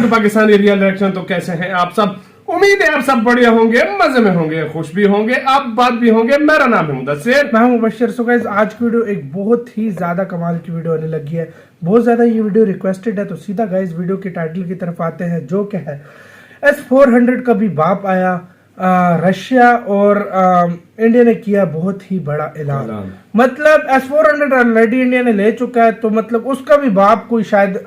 To Pakistani real reaction. तो कैसे हैं आप सब? उम्मीद है आप सब बढ़िया होंगे, मजे में होंगे, खुश भी होंगे, आप बात भी होंगे। मेरा नाम है मुदस्सिर, मैं हूं मुबश्शिर। सो गाइस, आज की वीडियो एक बहुत ही ज्यादा कमाल की वीडियो होने लगी है। बहुत ज्यादा ये वीडियो रिक्वेस्टेड है, तो सीधा गाइस वीडियो के टाइटल की तरफ आते हैं, जो क्या है S-400 का भी बाप आया। रशिया और इंडिया ने किया बहुत ही बड़ा ऐलान। मतलब S-400 ऑलरेडी इंडिया ने ले चुका है, तो मतलब उसका भी बाप कोई शायद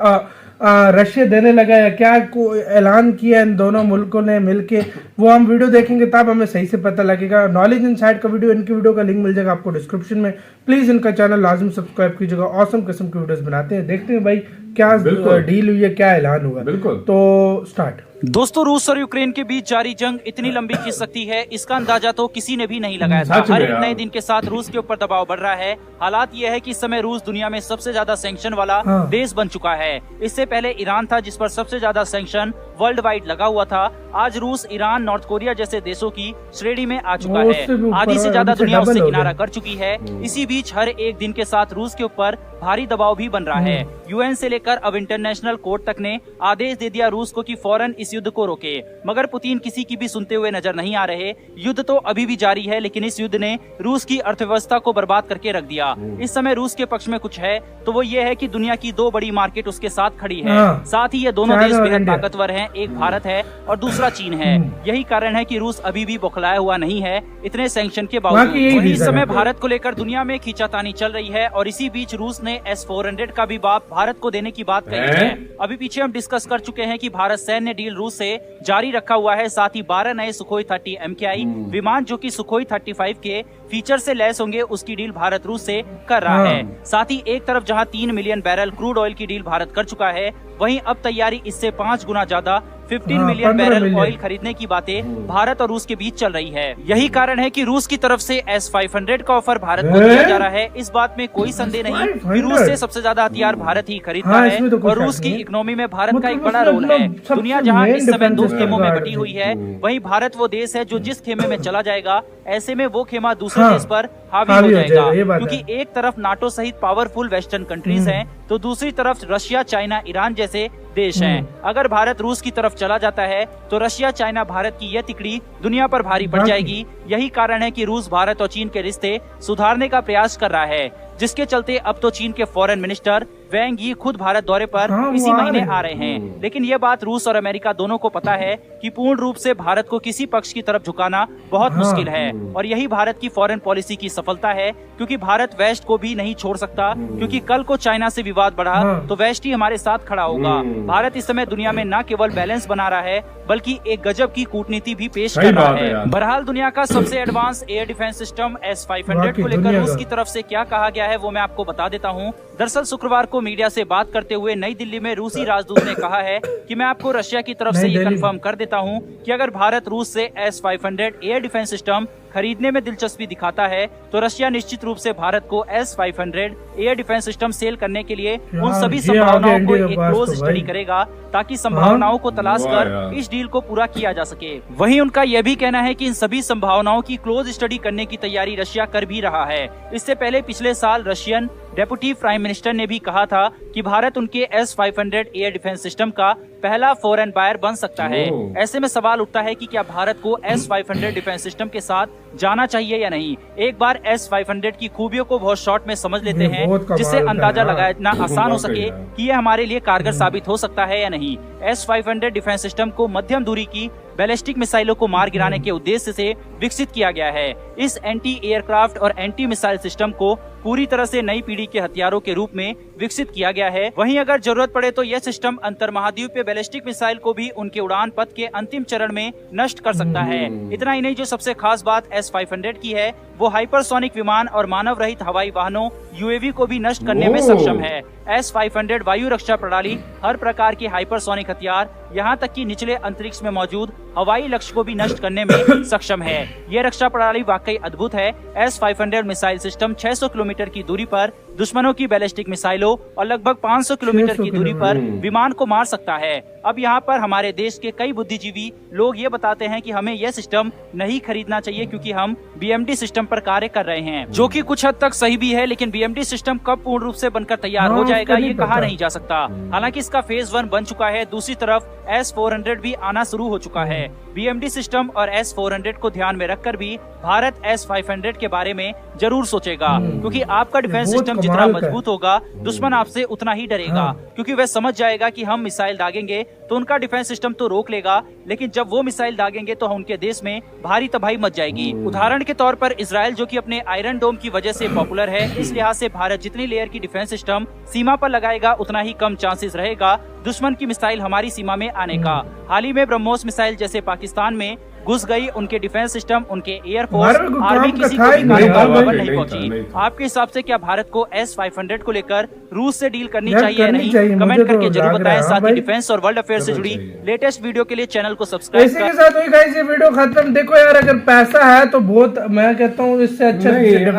रशिया देने लगा या क्या को ऐलान किया इन दोनों मुल्कों ने मिलके, वो हम वीडियो देखेंगे तब हमें सही से पता लगेगा। नॉलेज इनसाइड का वीडियो, इनकी वीडियो का लिंक मिल जाएगा आपको डिस्क्रिप्शन में। प्लीज इनका चैनल लाजम सब्सक्राइब कीजिएगा। ऑसम किस्म की वीडियोस बनाते हैं, देखते हैं भाई क्या डील हुई है, क्या ऐलान हुआ। बिल्कुल, तो स्टार्ट। दोस्तों, रूस और यूक्रेन के बीच जारी जंग इतनी लंबी खिंच सकती है, इसका अंदाजा तो किसी ने भी नहीं लगाया था। हर एक नए दिन के साथ रूस के ऊपर दबाव बढ़ रहा है। हालात ये है कि इस समय रूस दुनिया में सबसे ज्यादा सैंक्शन वाला देश बन चुका है। इससे पहले ईरान था, जिस पर सबसे ज्यादा सैंक्शन वर्ल्ड वाइड लगा हुआ था। आज रूस, ईरान, नॉर्थ कोरिया जैसे देशों की श्रेणी में आ चुका है। आधी से ज्यादा दुनिया उससे किनारा कर चुकी है। इसी बीच हर एक दिन के साथ रूस के ऊपर भारी दबाव भी बन रहा है। यूएन से लेकर अब इंटरनेशनल कोर्ट तक ने आदेश दे दिया रूस को कि फौरन इस युद्ध को रोके, मगर पुतिन किसी की भी सुनते हुए नजर नहीं आ रहे। युद्ध तो अभी भी जारी है, लेकिन इस युद्ध ने रूस की अर्थव्यवस्था को बर्बाद करके रख दिया। इस समय रूस के पक्ष में कुछ है तो वो ये है कि दुनिया की दो बड़ी मार्केट उसके साथ खड़ी है। साथ ही ये दोनों देश बेहद ताकतवर हैं। एक भारत है और दूसरा चीन है। यही कारण है कि रूस अभी भी बौखलाया हुआ नहीं है, इतने सैंक्शन के बावजूद। वही इस समय भारत को लेकर दुनिया में खींचातानी चल रही है, और इसी बीच रूस ने S-400 का भी बाप भारत को देने की बात कही है। अभी पीछे हम डिस्कस कर चुके हैं कि भारत सैन्य डील रूस से जारी रखा हुआ है। साथ ही 12 नए सुखोई 30 MKI विमान, जो कि सुखोई 35 के फीचर से लैस होंगे, उसकी डील भारत रूस से कर रहा है। साथ ही एक तरफ जहां 3 मिलियन बैरल क्रूड ऑयल की डील भारत कर चुका है, वहीं अब तैयारी इससे 5 गुना ज्यादा 15 मिलियन बैरल ऑयल खरीदने की बातें भारत और रूस के बीच चल रही है। यही कारण है कि रूस की तरफ से S-500 का ऑफर भारत को दिया जा रहा है। इस बात में कोई संदेह नहीं कि रूस से सबसे ज्यादा हथियार भारत ही खरीदता है, और रूस की इकोनॉमी में भारत का एक बड़ा रोल है। दुनिया जहां इस समय दो खेमों में बटी हुई है, वहीं भारत वो देश है जो जिस खेमे में चला जाएगा, ऐसे में वो खेमा दूसरे देश पर हावी हो जाएगा। क्योंकि एक तरफ नाटो सहित पावरफुल वेस्टर्न कंट्रीज हैं, तो दूसरी तरफ रशिया, चाइना, ईरान जैसे देश हैं। अगर भारत रूस की तरफ चला जाता है तो रशिया, चाइना, भारत की यह तिकड़ी दुनिया पर भारी पड़ जाएगी। यही कारण है कि रूस भारत और चीन के रिश्ते सुधारने का प्रयास कर रहा है, जिसके चलते अब तो चीन के फॉरेन मिनिस्टर वैंग यी खुद भारत दौरे पर इसी महीने आ रहे हैं। लेकिन यह बात रूस और अमेरिका दोनों को पता है कि पूर्ण रूप से भारत को किसी पक्ष की तरफ झुकाना बहुत मुश्किल है, और यही भारत की फॉरेन पॉलिसी की सफलता है। क्योंकि भारत वेस्ट को भी नहीं छोड़ सकता, क्योंकि कल को चाइना से विवाद बढ़ा तो वेस्ट ही हमारे साथ खड़ा होगा। भारत इस समय दुनिया में न केवल बैलेंस बना रहा है, बल्कि एक गजब की कूटनीति भी पेश कर रहा है। बहरहाल दुनिया का सबसे advance air defence system S-500 को लेकर रूस की तरफ से क्या कहा गया है, वो मैं आपको बता देता हूँ। दरअसल शुक्रवार को मीडिया से बात करते हुए नई दिल्ली में रूसी राजदूत ने कहा है कि मैं आपको रशिया की तरफ से ये कंफर्म कर देता हूँ कि अगर भारत रूस से S-500 एयर डिफेंस सिस्टम खरीदने में दिलचस्पी दिखाता है, तो रशिया निश्चित रूप से भारत को S-500 air defence system cell करने के लिए उन सभी संभावनाओं को एक क्लोज स्टडी करेगा, ताकि संभावनाओं को तलाश कर इस डील को पूरा किया जा सके। वहीं उनका यह भी कहना है कि इन सभी संभावनाओं की क्लोज स्टडी करने की तैयारी रशिया कर भी रहा है। इससे पहले पिछले साल रशियन डेप्यूटी प्राइम मिनिस्टर ने भी कहा था कि भारत उनके S-500 एयर डिफेंस सिस्टम का पहला फॉरेन बायर बन सकता है। ऐसे में सवाल उठता है कि क्या भारत को S-500 डिफेंस सिस्टम के साथ जाना चाहिए या नहीं। एक बार S-500 की खूबियों को बहुत शॉर्ट में समझ लेते हैं, जिससे अंदाजा लगाना आसान हो सके कि यह हमारे लिए कारगर साबित हो सकता है या नहीं। S-500 डिफेंस सिस्टम को मध्यम दूरी की बैलिस्टिक मिसाइलों को मार गिराने के उद्देश्य से विकसित किया गया है। इस एंटी एयरक्राफ्ट और एंटी मिसाइल सिस्टम को पूरी तरह से नई पीढ़ी के हथियारों के रूप में विकसित किया गया है। वहीं अगर जरूरत पड़े तो यह सिस्टम अंतर महाद्वीपीय बैलिस्टिक मिसाइल को भी उनके उड़ान पथ के अंतिम चरण में नष्ट कर सकता है। इतना ही नहीं, जो सबसे खास बात S-500 की है, वो हाइपरसोनिक विमान और मानव रहित हवाई वाहनों UAV को भी नष्ट करने में सक्षम है। S-500 वायु रक्षा प्रणाली हर प्रकार के हाइपरसोनिक हथियार, यहाँ तक कि निचले अंतरिक्ष में मौजूद हवाई लक्ष्य को भी नष्ट करने में सक्षम है। ये रक्षा प्रणाली वाकई अद्भुत है। S-500 मिसाइल सिस्टम 600 किलोमीटर की दूरी पर दुश्मनों की बैलिस्टिक मिसाइलों और लगभग 500 किलोमीटर की दूरी पर विमान को मार सकता है। अब यहाँ पर हमारे देश के कई बुद्धिजीवी लोग ये बताते हैं कि हमें यह सिस्टम नहीं खरीदना चाहिए क्योंकि हम BMD सिस्टम पर कार्य कर रहे हैं, जो कि कुछ हद तक सही भी है, लेकिन BMD सिस्टम कब पूर्ण रूप से बनकर तैयार हो जाएगा ये कहा नहीं जा सकता। हालांकि इसका फेज 1 बन चुका है। दूसरी तरफ S-400 भी आना शुरू हो चुका है। BMD सिस्टम और S-400 को ध्यान में रखकर भी भारत S-500 के बारे में जरूर सोचेगा, क्योंकि आपका डिफेंस सिस्टम जितना मजबूत होगा दुश्मन आपसे उतना ही डरेगा, क्योंकि वह समझ जाएगा कि हम मिसाइल दागेंगे तो उनका डिफेंस सिस्टम तो रोक लेगा, लेकिन जब वो मिसाइल दागेंगे तो उनके देश में भारी तबाही मच जाएगी। उदाहरण के तौर पर इजराइल, जो कि अपने आयरन डोम की वजह से पॉपुलर है, इस लिहाज से भारत जितनी लेयर की डिफेंस सिस्टम सीमा पर लगाएगा उतना ही कम चांसेस रहेगा दुश्मन की मिसाइल हमारी सीमा में आने का। हाल ही में ब्रह्मोस मिसाइल जैसे पाकिस्तान में घुस गई, उनके डिफेंस सिस्टम, उनके एयरफोर्स, आर्मी किसी को भी बराबर नहीं पहुंची। आपके हिसाब से क्या भारत को S-500 को लेकर रूस से डील करनी चाहिए या नहीं? कमेंट करके जरूर बताएं। साथ ही डिफेंस और वर्ल्ड अफेयर से जुड़ी लेटेस्ट वीडियो के लिए चैनल को सब्सक्राइब इसी के साथ गाइस ये वीडियो खत्म। देखो यार, अगर पैसा है तो बहुत, मैं कहता हूँ इससे अच्छा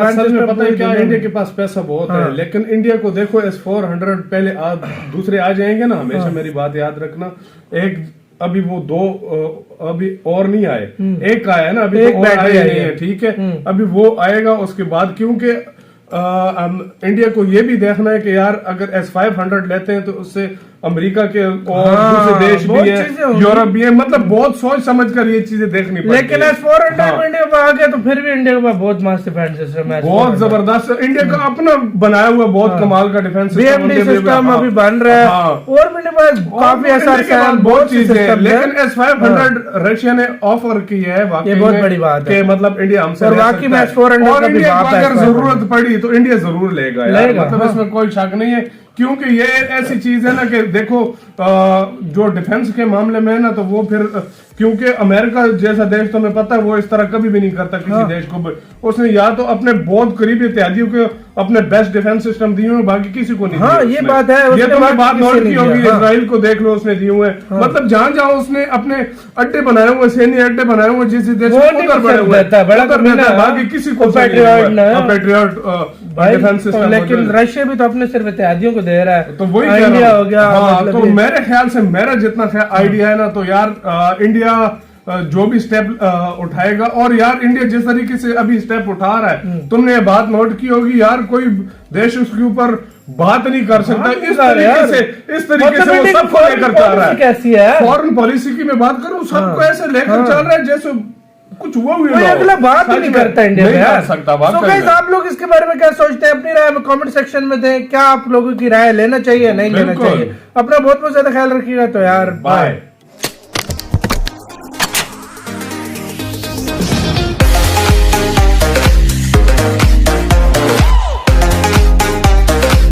असल में पता है क्या, इंडिया के पास पैसा बहुत है, लेकिन इंडिया को देखो S-400 पहले दूसरे आ जाएंगे ना, हमेशा मेरी बात याद रखना। एक अभी वो दो अभी और नहीं आए, एक आया है ना, अभी तो और आए नहीं है, ठीक है। अभी वो आएगा उसके बाद, क्योंकि इंडिया को ये भी देखना है कि यार अगर S-500 लेते हैं तो उससे अमेरिका के और दूसरे देश भी है, यूरोप भी है, मतलब बहुत सोच समझ कर ये चीजें देखनी पड़ती है। लेकिन S-400 इंडिया में आ गया तो फिर भी इंडिया के पास बहुत मस्त डिफेंस सिस्टम है, बहुत जबरदस्त। इंडिया का अपना बनाया हुआ बहुत कमाल का डिफेंस सिस्टम अभी बन रहा है, और भी काफी असर बहुत चीजें हैं। लेकिन S-500 रशिया ने ऑफर की है, वाकई बहुत बड़ी बात है। मतलब इंडिया हमसे बाकी में S-400 और इंडिया को अगर जरूरत पड़ी तो इंडिया जरूर लेगा, मतलब इसमें कोई शक नहीं है। क्योंकि ये ऐसी चीज है ना कि देखो जो डिफेंस के मामले में है ना, तो वो फिर क्योंकि अमेरिका जैसा देश तो हमें पता है वो इस तरह कभी भी नहीं करता किसी देश को। उसने या तो अपने बहुत करीबी इत्यादियों को अपने बेस्ट डिफेंस सिस्टम दिए हुए, बाकी किसी को नहीं। ये बात है, ये तो मैं बात नोट की होगी। इजराइल को देख लो, उसने दिए हुए, मतलब जहां जहां उसने अपने अड्डे बनाए हुए, सैन्य अड्डे बनाए हुए, जिस देश में बाकी किसी को पैट्रियट डिफेंस सिस्टम। लेकिन रशिया भी तो अपने सिर्फ इत्यादियों को दे रहा है, तो वही इंडिया हो गया। तो मेरे ख्याल से, मेरा जितना आइडिया है ना, तो यार इंडिया जो भी स्टेप उठाएगा, और यार इंडिया जिस तरीके से अभी स्टेप उठा रहा है, तुमने ये बात नोट की होगी यार, कोई देश उसके ऊपर बात नहीं कर सकता इस तरीके से वो सबको लेकर चल रहा है। कैसी है फॉरेन पॉलिसी की मैं बात करूं, सबको ऐसे लेकर चल रहा है जैसे कुछ वो भी अगला बात नहीं करता इंडिया में यार। सकता तो गाइस, आप लोग इसके बारे में क्या सोचते हैं? अपनी राय में कमेंट सेक्शन में दें। क्या आप लोगों की राय लेना चाहिए, नहीं लेना चाहिए? अपना बहुत बहुत ज्यादा ख्याल रखिएगा। तो यार बाय।